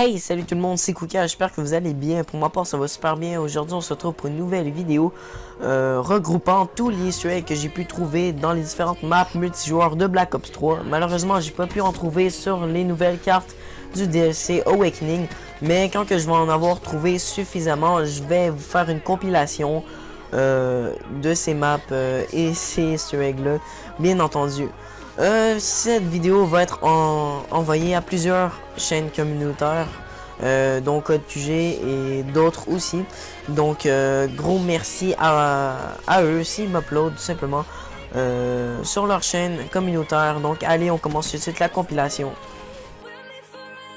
Hey, salut tout le monde, c'est Kuka, j'espère que vous allez bien. Pour ma part, ça va super bien. Aujourd'hui, on se retrouve pour une nouvelle vidéo regroupant tous les easter eggs que j'ai pu trouver dans les différentes maps multijoueurs de Black Ops 3. Malheureusement, j'ai pas pu en trouver sur les nouvelles cartes du DLC Awakening, mais quand que je vais en avoir trouvé suffisamment, je vais vous faire une compilation de ces maps et ces easter eggs là, bien entendu. Cette vidéo va être envoyée à plusieurs chaînes communautaires, dont Code QG et d'autres aussi. Donc gros merci à eux s'ils m'uploadent tout simplement sur leur chaîne communautaire. Donc allez, on commence tout de suite la compilation.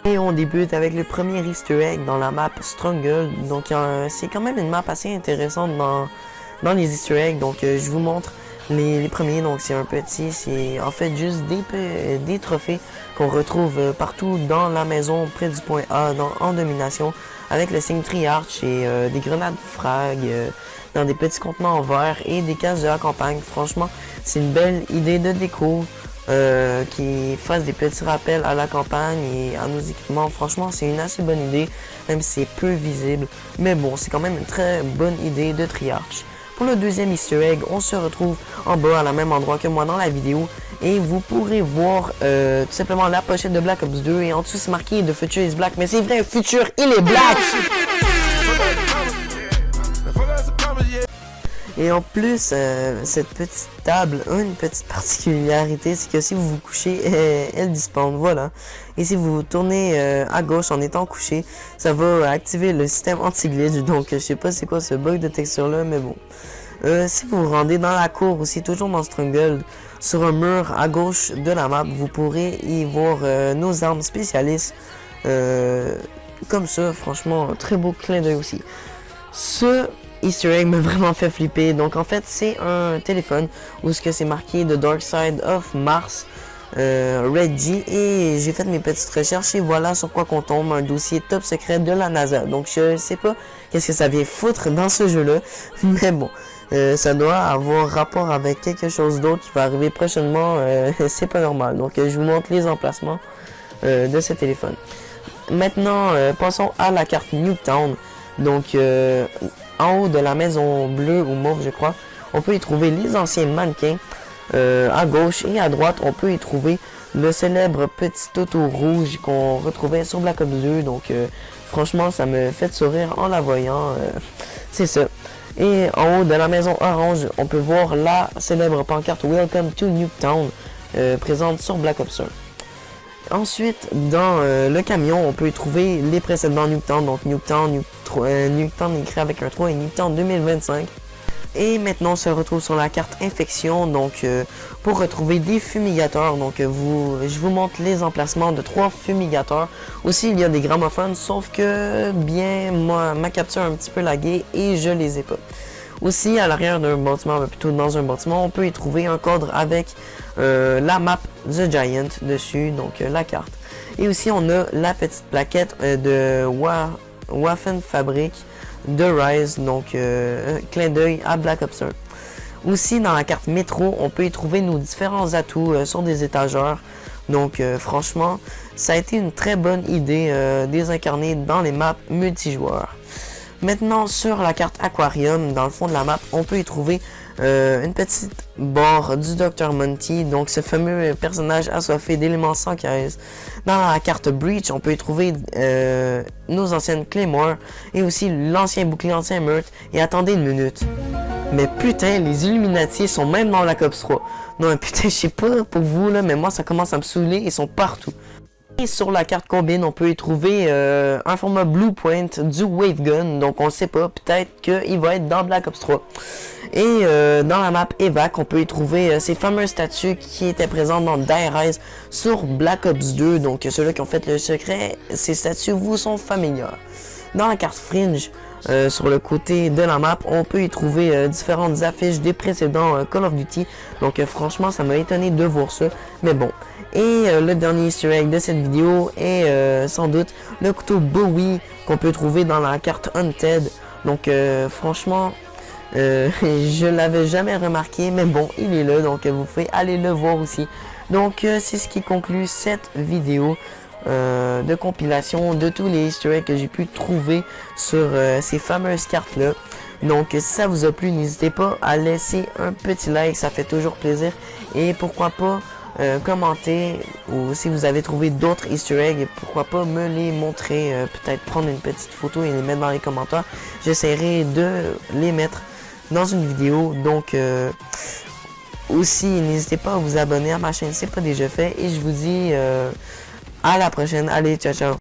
Et on débute avec le premier easter egg dans la map Struggle. Donc c'est quand même une map assez intéressante dans les easter eggs. Donc je vous montre les premiers. Donc c'est un petit, c'est en fait juste des trophées qu'on retrouve partout dans la maison près du point A en domination, avec le signe Triarch et des grenades frag dans des petits contenants en verre et des cases de la campagne. Franchement, c'est une belle idée de déco qui fasse des petits rappels à la campagne et à nos équipements. Franchement, c'est une assez bonne idée, même si c'est peu visible, mais bon, c'est quand même une très bonne idée de Triarch. Pour le deuxième easter egg, on se retrouve en bas à la même endroit que moi dans la vidéo et vous pourrez voir tout simplement la pochette de Black Ops 2 et en dessous c'est marqué The Future is Black, mais c'est vrai, Future il est black. Et en plus, cette petite table a une petite particularité, c'est que si vous vous couchez, elle dispense, voilà. Et si vous tournez à gauche en étant couché, ça va activer le système anti-glitch. Donc je sais pas c'est quoi ce bug de texture là, mais bon. Si vous vous rendez dans la cour aussi, toujours dans Struggle, sur un mur à gauche de la map, vous pourrez y voir nos armes spécialistes. Comme ça, franchement, très beau clin d'œil aussi. Ce easter egg m'a vraiment fait flipper. Donc en fait c'est un téléphone où ce que c'est marqué The Dark Side of Mars Reggie, et j'ai fait mes petites recherches et voilà sur quoi qu'on tombe, un dossier top secret de la NASA. Donc je sais pas qu'est-ce que ça vient foutre dans ce jeu là, mais bon, ça doit avoir rapport avec quelque chose d'autre qui va arriver prochainement. C'est pas normal. Donc je vous montre les emplacements de ce téléphone. Maintenant passons à la carte Nuketown. Donc en haut de la maison bleue ou mauve, je crois, on peut y trouver les anciens mannequins. À gauche et à droite, on peut y trouver le célèbre petit auto rouge qu'on retrouvait sur Black Ops 2. Donc franchement, ça me fait sourire en la voyant. C'est ça. Et en haut de la maison orange, on peut voir la célèbre pancarte Welcome to Nuketown présente sur Black Ops 1. Ensuite, dans le camion, on peut y trouver les précédents Nuketown, donc Nuketown écrit avec un 3 et Nuketown 2025. Et maintenant, on se retrouve sur la carte Infection, donc pour retrouver des fumigateurs. Donc je vous montre les emplacements de 3 fumigateurs. Aussi, il y a des gramophones, sauf que bien, moi, ma capture est un petit peu laguée et je les ai pas. Aussi, à l'arrière d'un bâtiment, plutôt dans un bâtiment, on peut y trouver un cadre avec la map The Giant dessus, donc la carte. Et aussi, on a la petite plaquette de Waffenfabrik de Rise, donc clin d'œil à Black Ops 1. Aussi, dans la carte métro, on peut y trouver nos différents atouts sur des étagères. Donc franchement, ça a été une très bonne idée des incarnés dans les maps multijoueurs. Maintenant, sur la carte Aquarium, dans le fond de la map, on peut y trouver une petite barre du Dr Monty, donc ce fameux personnage assoiffé d'éléments sans charisme. Dans la carte Breach, on peut y trouver nos anciennes Claymore et aussi l'ancien bouclier anti-meurtre. Et attendez une minute, mais putain, les Illuminati sont même dans Black Ops 3. Non, putain, je sais pas pour vous là, mais moi ça commence à me saouler, ils sont partout. Et sur la carte combine, on peut y trouver un format Bluepoint du Wave Gun. Donc on ne sait pas, peut-être qu'il va être dans Black Ops 3. Et dans la map Evac, on peut y trouver ces fameuses statues qui étaient présentes dans Die Rise sur Black Ops 2. Donc ceux-là qui ont fait le secret, ces statues vous sont familières. Dans la carte Fringe, sur le côté de la map, on peut y trouver différentes affiches des précédents Call of Duty. Donc franchement, ça m'a étonné de voir ça, mais bon. Et le dernier easter egg de cette vidéo est sans doute le couteau Bowie qu'on peut trouver dans la carte Hunted. Donc franchement, je l'avais jamais remarqué, mais bon, il est là, donc vous pouvez aller le voir aussi. Donc c'est ce qui conclut cette vidéo. de compilation de tous les easter eggs que j'ai pu trouver sur ces fameuses cartes là. Donc si ça vous a plu, n'hésitez pas à laisser un petit like, ça fait toujours plaisir. Et pourquoi pas commenter, ou si vous avez trouvé d'autres easter eggs, pourquoi pas me les montrer, peut-être prendre une petite photo et les mettre dans les commentaires. J'essaierai de les mettre dans une vidéo. Donc aussi n'hésitez pas à vous abonner à ma chaîne, c'est pas déjà fait. Et je vous dis à la prochaine. Allez, ciao ciao.